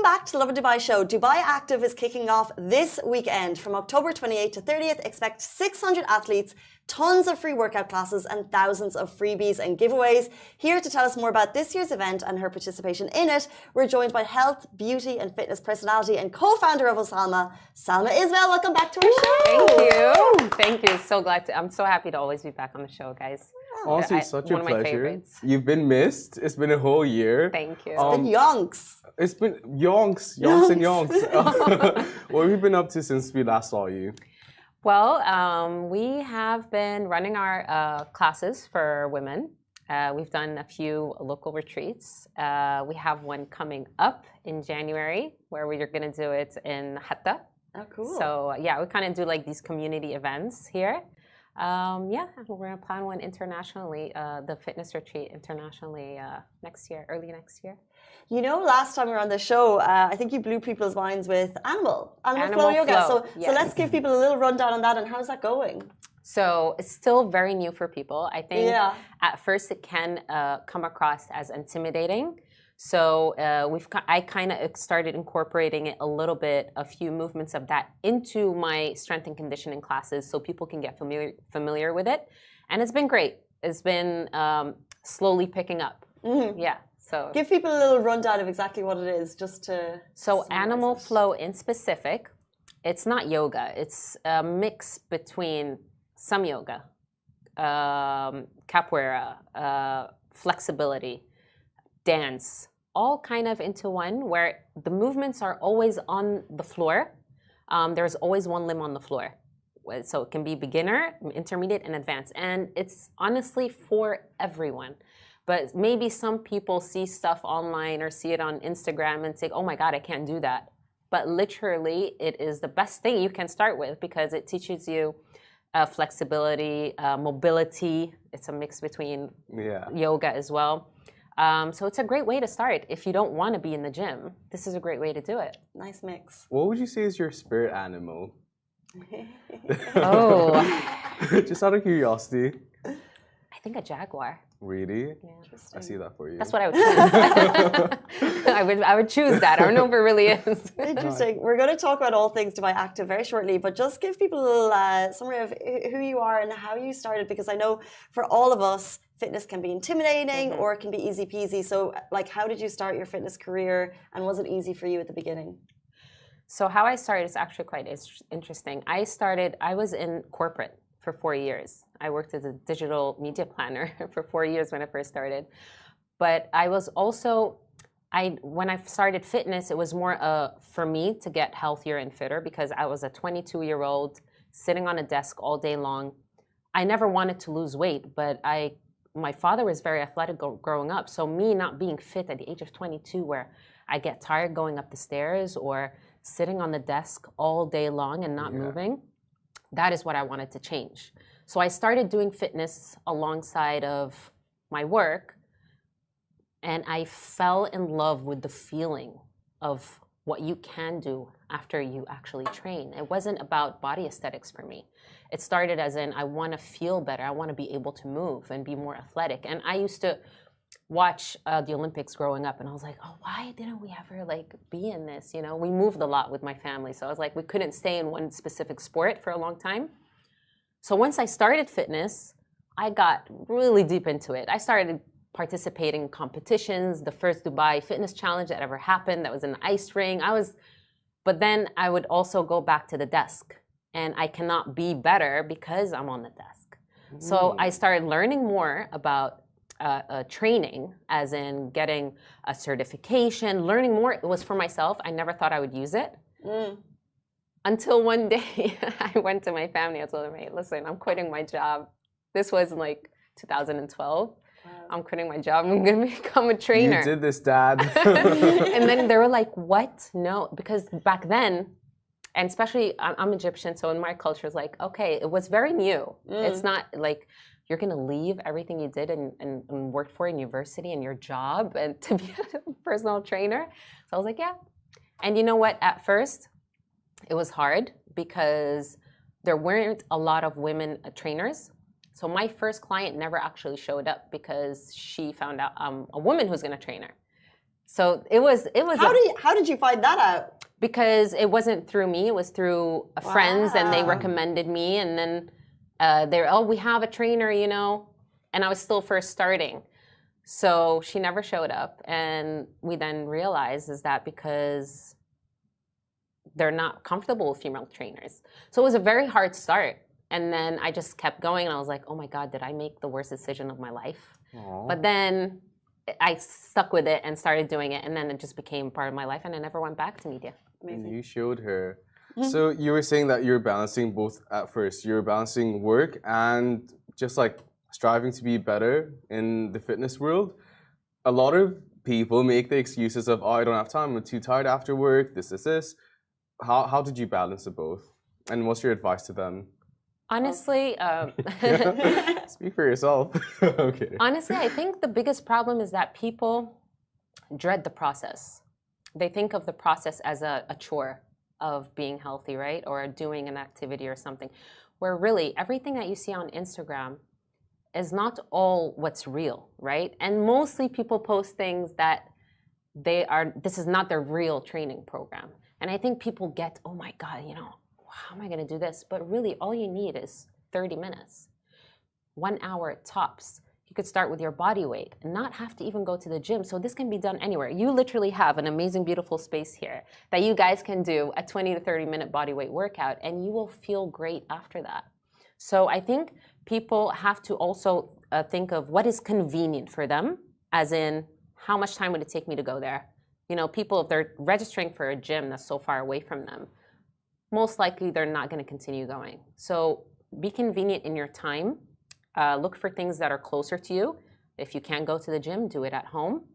back to Lovin Dubai show. Dubai Active is kicking off this weekend from October 28th to 30th. Expect 600 athletes, tons of free workout classes and thousands of freebies and giveaways. Here to tell us more about this year's event and her participation in it, we're joined by health, beauty and fitness personality and co-founder of Salma, Salma Ismail. Welcome back to our show. Thank you. Thank you. So glad to, I'm so happy to always be back on the show, guys. Honestly, such a one of my pleasure. favorites. You've been missed. It's been a whole year. Thank you. It's been yonks. It's been yonks and yonks. What have you been up to since we last saw you? Well, we have been running our classes for women. We've done a few local retreats. We have one coming up in January where we're going to do it in Hatta. Oh, cool. So, yeah, we kind of do like these community events here. Yeah, we're going to plan one internationally, the fitness retreat internationally next year, early next year. You know, last time we were on the show, I think you blew people's minds with animal flow yoga. So let's give people a little rundown on that and how's that going? So it's still very new for people. I think at first it can come across as intimidating. So I kind of started incorporating it a little bit, a few movements of that into my strength and conditioning classes so people can get familiar with it. And it's been great. It's been slowly picking up. Mm-hmm. Yeah. So give people a little rundown of exactly what it is, just to. So animal flow in specific, it's not yoga. It's a mix between some yoga, capoeira, flexibility, dance, all kind of into one where the movements are always on the floor. There's always one limb on the floor. So it can be beginner, intermediate, and advanced. And it's honestly for everyone. But maybe some people see stuff online or see it on Instagram and say, oh my God, I can't do that. But literally, it is the best thing you can start with because it teaches you flexibility, mobility. It's a mix between yoga as well. So it's a great way to start. If you don't want to be in the gym, this is a great way to do it. Nice mix. What would you say is your spirit animal? Oh. Just out of curiosity. I think a jaguar. Really? Yeah. I see that for you. That's what I would choose. I would choose that. I don't know if it really is. Interesting. We're going to talk about all things Dubai Active very shortly, but just give people a little summary of who you are and how you started, because I know for all of us, fitness can be intimidating or it can be easy peasy. So, like, how did you start your fitness career and was it easy for you at the beginning? So how I started is actually quite interesting. I was in corporate for 4 years. I worked as a digital media planner for 4 years when I first started. But I was also, when I started fitness, it was more for me to get healthier and fitter because I was a 22-year-old sitting on a desk all day long. I never wanted to lose weight, but my father was very athletic growing up. So me not being fit at the age of 22 where I get tired going up the stairs or sitting on the desk all day long and not moving, that is what I wanted to change. So I started doing fitness alongside of my work, and I fell in love with the feeling of what you can do after you actually train. It wasn't about body aesthetics for me. It started as in, I want to feel better. I want to be able to move and be more athletic. And I used to watch the Olympics growing up, and I was like, oh, why didn't we ever be in this? You know, we moved a lot with my family, so I was like, we couldn't stay in one specific sport for a long time. So once I started fitness, I got really deep into it. I started participating in competitions, the first Dubai Fitness Challenge that ever happened, that was in the ice ring. But then I would also go back to the desk, and I cannot be better because I'm on the desk. So I started learning more about training, as in getting a certification, learning more. It was for myself. I never thought I would use it. Until one day I went to my family. I told them, hey, listen, I'm quitting my job. This was in 2012. Wow. I'm quitting my job. I'm going to become a trainer. You did this, Dad. And then they were like, what? No, because back then, and especially I'm Egyptian, so in my culture, it's like, okay, it was very new. It's not like you're going to leave everything you did and worked for in university and your job and to be a personal trainer. So I was like, yeah. And you know what? At first, it was hard because there weren't a lot of women trainers. So my first client never actually showed up because she found out I'm a woman who's going to train her. So it was How did you find that out? because it wasn't through me, it was through friends, and they recommended me, and then they're, oh, we have a trainer, you know, and I was still first starting. So she never showed up, and we then realized is that because they're not comfortable with female trainers. So it was a very hard start. And then I just kept going, and I was like, oh my God, did I make the worst decision of my life? Aww. But then I stuck with it and started doing it, and then it just became part of my life, and I never went back to media. Amazing. You showed her. So you were saying that you're balancing both at first. You're balancing work and just like striving to be better in the fitness world. A lot of people make the excuses of, oh, I don't have time, I'm too tired after work, this. How did you balance the both? And what's your advice to them? Honestly, Speak for yourself. Okay. honestly, I think the biggest problem is that people dread the process. They think of the process as a chore of being healthy, right? Or doing an activity or something. Where really, everything that you see on Instagram is not all what's real, right? And mostly people post things that this is not their real training program. And I think people get, oh my God, you know, how am I going to do this? But really, all you need is 30 minutes, 1 hour tops. You could start with your body weight and not have to even go to the gym. So this can be done anywhere. You literally have an amazing, beautiful space here that you guys can do a 20 to 30 minute body weight workout, and you will feel great after that. So I think people have to also think of what is convenient for them, as in how much time would it take me to go there? You know, people, if they're registering for a gym that's so far away from them, most likely they're not going to continue going. So be convenient in your time. Look for things that are closer to you. If you can't go to the gym, do it at home.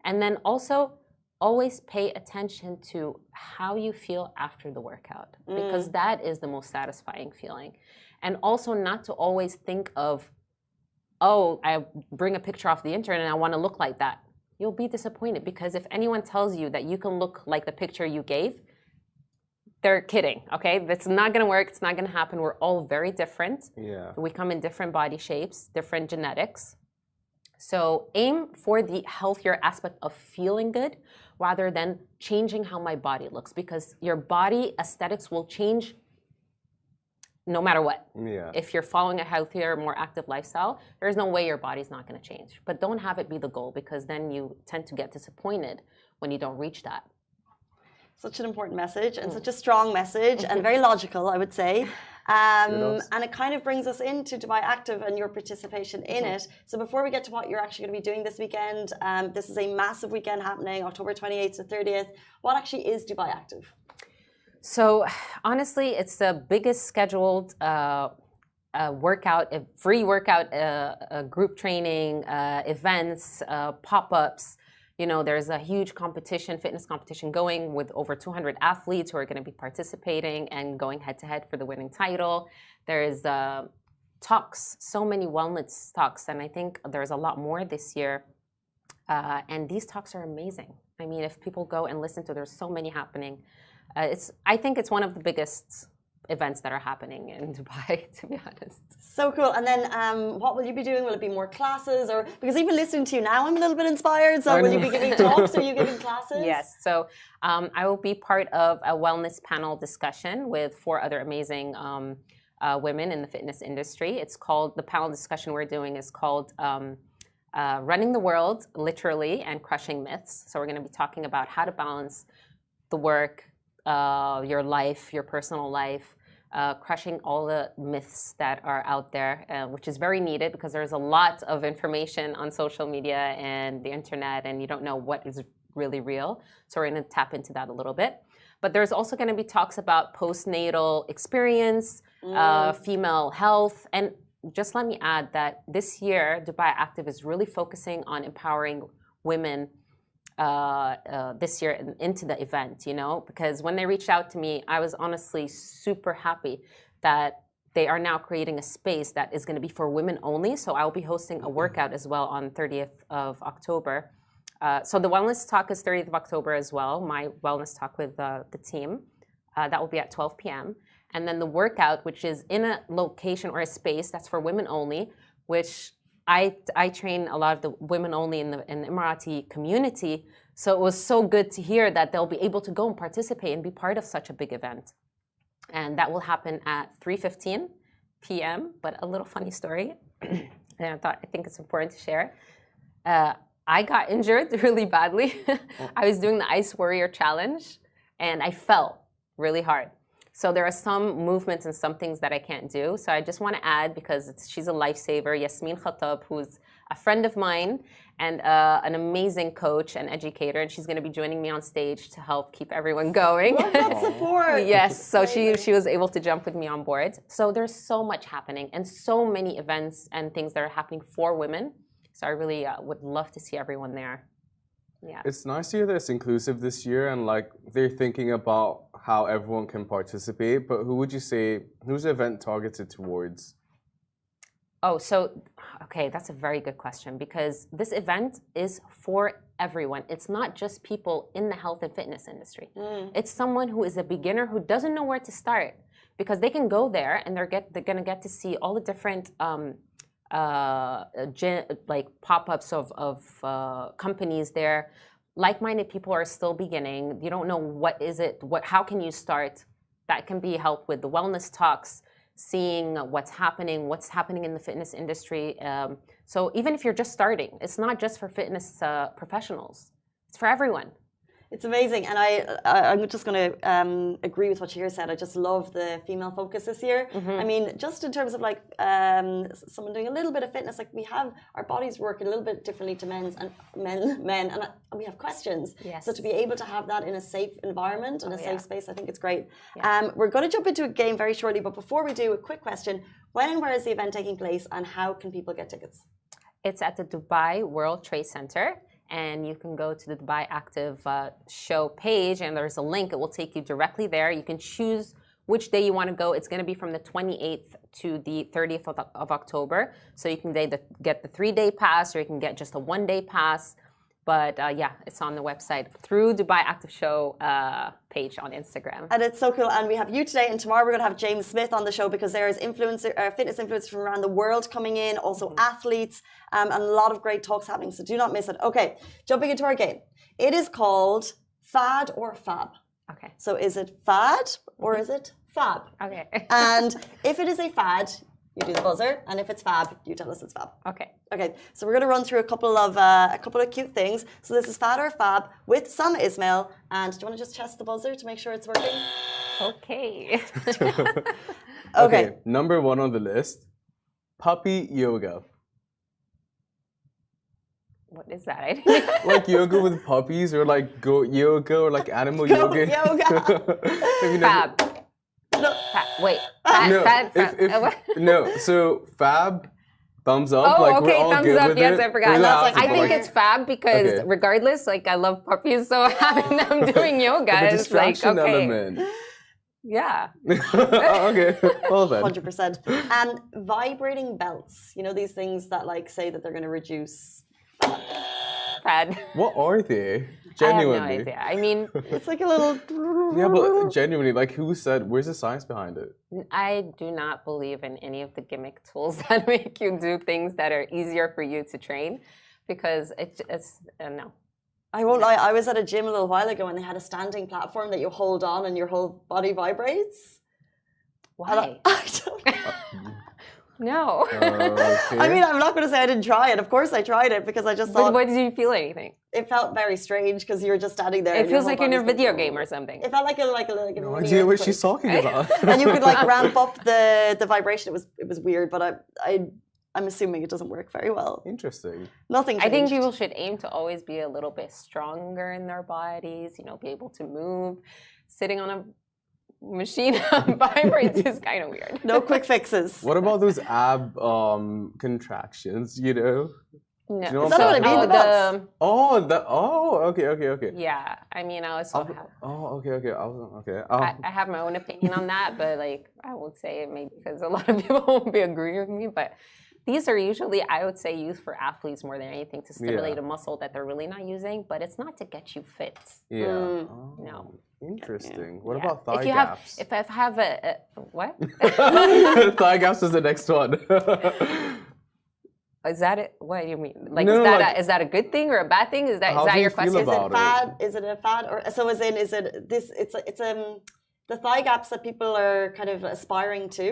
And then also always pay attention to how you feel after the workout, because that is the most satisfying feeling. And also not to always think of, oh, I bring a picture off the internet and I want to look like that. You'll be disappointed, because if anyone tells you that you can look like the picture you gave, they're kidding, okay? That's not going to work. It's not going to happen. We're all very different. Yeah. We come in different body shapes, different genetics. So aim for the healthier aspect of feeling good rather than changing how my body looks, because your body aesthetics will change no matter what. Yeah. If you're following a healthier, more active lifestyle, there's no way your body's not going to change. But don't have it be the goal, because then you tend to get disappointed when you don't reach that. Such an important message, and such a strong message, and very logical, I would say. And it kind of brings us into Dubai Active and your participation in it. So before we get to what you're actually going to be doing this weekend, this is a massive weekend happening, October 28th to 30th. What actually is Dubai Active? So honestly, it's the biggest scheduled workout, a free workout, group training, events, pop-ups. You know, there's a huge competition, fitness competition going with over 200 athletes who are going to be participating and going head-to-head for the winning title. There's talks, so many wellness talks, and I think there's a lot more this year. And these talks are amazing. I mean, if people go and listen to, there's so many happening. I think it's one of the biggest events that are happening in Dubai, to be honest. So cool. And then what will you be doing? Will it be more classes? Or because even listening to you now, I'm a little bit inspired. So will you be giving talks? Are you giving classes? Yes. So I will be part of a wellness panel discussion with 4 other amazing women in the fitness industry. It's called, the panel discussion we're doing is called Running the World, Literally, and Crushing Myths. So we're going to be talking about how to balance the work, your life, your personal life, crushing all the myths that are out there, which is very needed, because there's a lot of information on social media and the internet, and you don't know what is really real. So we're going to tap into that a little bit. But there's also going to be talks about postnatal experience, female health. And just let me add that this year, Dubai Active is really focusing on empowering women this year into the event, you know, because when they reached out to me, I was honestly super happy that they are now creating a space that is going to be for women only. So I'll be hosting a workout as well on 30th of October. So the wellness talk is 30th of October as well, my wellness talk with the team. That will be at 12 p.m. And then the workout, which is in a location or a space that's for women only, which I train a lot of the women only in the Emirati community. So it was so good to hear that they'll be able to go and participate and be part of such a big event. And that will happen at 3:15 p.m. But a little funny story, and I think it's important to share. I got injured really badly. I was doing the Ice Warrior Challenge, and I fell really hard. So there are some movements and some things that I can't do. So I just want to add, because she's a lifesaver, Yasmin Khattab, who's a friend of mine and an amazing coach and educator, and she's going to be joining me on stage to help keep everyone going. Love that support. Yes, so she was able to jump with me on board. So there's so much happening and so many events and things that are happening for women. So I really would love to see everyone there. Yeah. It's nice to hear that it's inclusive this year and like they're thinking about how everyone can participate. But who would you say, who's the event targeted towards? Oh, so, okay, that's a very good question, because this event is for everyone. It's not just people in the health and fitness industry. It's someone who is a beginner who doesn't know where to start, because they can go there and they're going to get to see all the different like pop-ups of companies there. Like-minded people are still beginning. You don't know how can you start. That can be help with the wellness talks, seeing what's happening in the fitness industry. So even if you're just starting, it's not just for fitness professionals. It's for everyone. It's amazing, and I'm just going to agree with what Shahir said. I just love the female focus this year. I mean, just in terms of like someone doing a little bit of fitness, like we have our bodies work a little bit differently to men, and we have questions. Yes. So to be able to have that in a safe environment and a safe space, I think it's great. Yeah. We're going to jump into a game very shortly, but before we do, a quick question: when and where is the event taking place, and how can people get tickets? It's at the Dubai World Trade Center. And you can go to the Dubai Active show page, and there's a link. It will take you directly there. You can choose which day you want to go. It's going to be from the 28th to the 30th of October. So you can get the 3-day pass, or you can get just a 1-day pass. But yeah, it's on the website through Dubai Active Show page on Instagram. And it's so cool. And we have you today, and tomorrow we're going to have James Smith on the show, because there is fitness influencers from around the world coming in, also athletes, and a lot of great talks happening. So do not miss it. Okay, jumping into our game. It is called Fad or Fab. Okay. So is it fad or is it fab? Okay. And if it is a fad, you do the buzzer, and if it's fab, you tell us it's fab. Okay. Okay, so we're going to run through a couple of cute things. So this is fad or fab with Salma Ismail, and do you want to just test the buzzer to make sure it's working? Okay. Okay. Number 1 on the list, puppy yoga. What is that? Like yoga with puppies, or like goat yoga, or like animal Goat yoga. Fab. No. Wait. No, Fab. No, so fab, thumbs up. Oh, like okay, we're all thumbs good up. with Yes, it. I forgot. We're not I think like- it's fab because Okay. regardless, like I love puppies, so having them doing yoga The is like distraction okay. element. Yeah. Okay, well then. 100%. And vibrating belts. You know, these things that like say that they're going to reduce fat. Fad. What are they? I have no Genuinely. idea. I mean, It's like a little... Yeah, but genuinely, like who said, where's the science behind it? I do not believe in any of the gimmick tools that make you do things that are easier for you to train, because it's no. I won't lie, I was at a gym a little while ago and they had a standing platform that you hold on and your whole body vibrates. Why? I don't know. No. Okay. I mean, I'm not going to say I didn't try it. Of course I tried it because I just But thought what did you feel anything? it felt very strange because you were just standing there. It and your feels whole like you're in a body's video going, game or something. It felt like a no mini idea what earthquake. she's talking about. And you could like ramp up the vibration. It was weird, but I'm assuming it doesn't work very well. Interesting. Nothing I think changed. people should aim to always be a little bit stronger in their bodies, you know, be able to move. Sitting on a machine vibrates is kind of weird. No quick fixes. What about those ab contractions, you know? No. you know Is that what I mean? The belts? Okay. Yeah, I mean, I also have. Okay. I have my own opinion on that, but like I won't say it maybe because a lot of people won't be agreeing with me. But these are usually, I would say, used for athletes more than anything to stimulate a muscle that they're really not using. But it's not to get you fit. Yeah. No. Interesting. What Yeah. about thigh If you gaps? if I have a what? Thigh gaps is the next one. Is that it? What do you mean? Like, No, is no, that like- is that a good thing or a bad thing? Is How that do your you feel question? Is it about fad? Is it a fad, or so? As in, is it this? It's the thigh gaps that people are kind of aspiring to.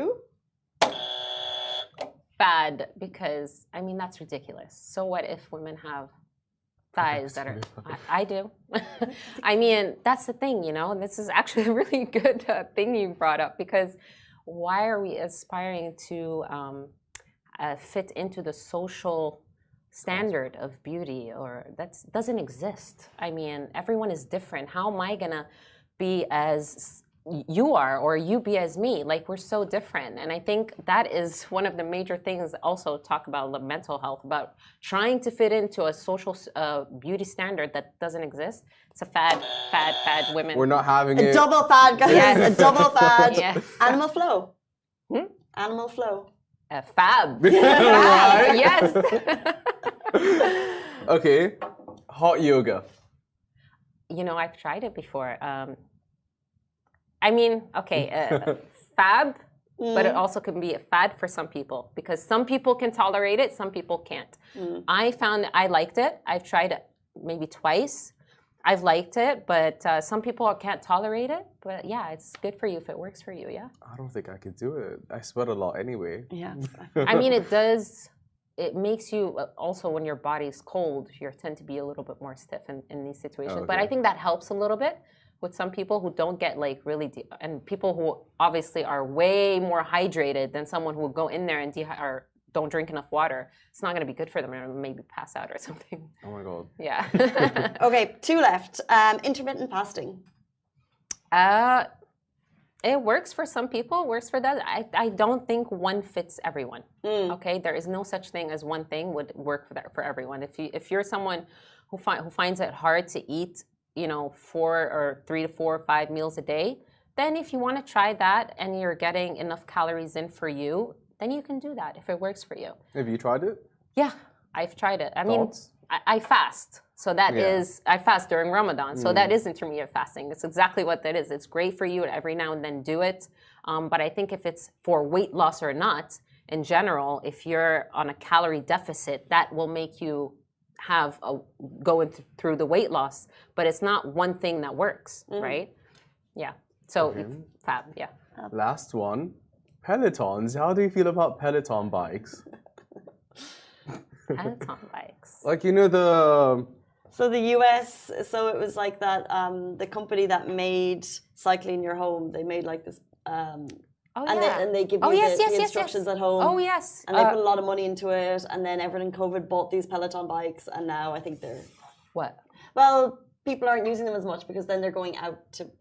Fad, because I mean that's ridiculous. So what if women have thighs that are? I do. I mean that's the thing, you know. And this is actually a really good thing you brought up, because why are we aspiring to fit into the social standard of beauty, or that doesn't exist? I mean, everyone is different. How am I gonna be as you are, or you be as me? Like, we're so different. And I think that is one of the major things. Also talk about the mental health, about trying to fit into a social beauty standard that doesn't exist. It's a fad women. We're not having A it. double fad, guys. Yes. A double fad. Yes. Animal flow. Hmm? Animal flow. Fab. Right? Yes. Okay, hot yoga. You know, I've tried it before. I mean, okay, fab, but it also can be a fad for some people, because some people can tolerate it, some people can't. I found I liked it. I've tried it maybe twice. I've liked it, but some people can't tolerate it. But yeah, it's good for you if it works for you. Yeah. I don't think I could do it. I sweat a lot anyway. Yeah. I mean, it does. It makes you also, when your body's cold, you tend to be a little bit more stiff in these situations. But okay. I think that helps a little bit with some people who don't get like really deep, and people who obviously are way more hydrated than someone who will go in there and or don't drink enough water. It's not going to be good for them, or maybe pass out or something. Oh my god. Yeah. Okay, 2 left. Intermittent fasting. It works for some people, works for that. I don't think one fits everyone. Okay, there is no such thing as one thing would work for everyone. If you're someone who finds it hard to eat, you know, 3 to 4 or 5 meals a day, then if you want to try that and you're getting enough calories in for you, then you can do that if it works for you. Have you tried it? Yeah, I've tried it. I mean, Thoughts? I fast. So that is, I fast during Ramadan. So that is intermittent fasting. It's exactly what that is. It's great for you to every now and then do it. But I think if it's for weight loss or not, in general, if you're on a calorie deficit, that will make you have going through the weight loss. But it's not one thing that works, right? Yeah. So fab, yeah. Last one, Pelotons. How do you feel about Peloton bikes? Peloton bikes. Like, you know, the So the US, so it was like that, the company that made cycling your home, they made like this, and they give you the instructions at home. Oh, yes. And they put a lot of money into it, and then everyone in COVID bought these Peloton bikes, and now I think they're... What? Well, people aren't using them as much because then they're going out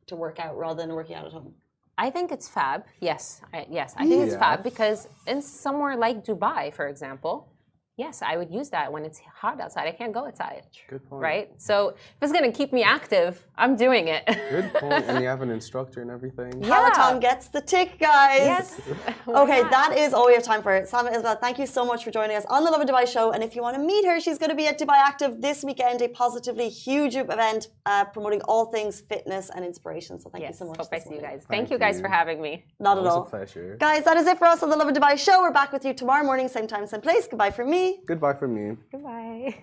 to work out rather than working out at home. I think it's fab. Yes, I think it's fab, because in somewhere like Dubai, for example, yes, I would use that when it's hot outside. I can't go outside. Good point. Right? So if it's going to keep me active, I'm doing it. Good point. And you have an instructor and everything. Peloton gets the tick, guys. Yes. Okay, that is all we have time for. Salma, Ismail, thank you so much for joining us on the Lovin Dubai show. And if you want to meet her, she's going to be at Dubai Active this weekend, a positively huge event promoting all things fitness and inspiration. So thank you so much. Hope I see you guys. Thank you guys for having me. Not at all. It was a pleasure. Guys, that is it for us on the Lovin Dubai show. We're back with you tomorrow morning, same time, same place. Goodbye from me. Goodbye from me. Goodbye.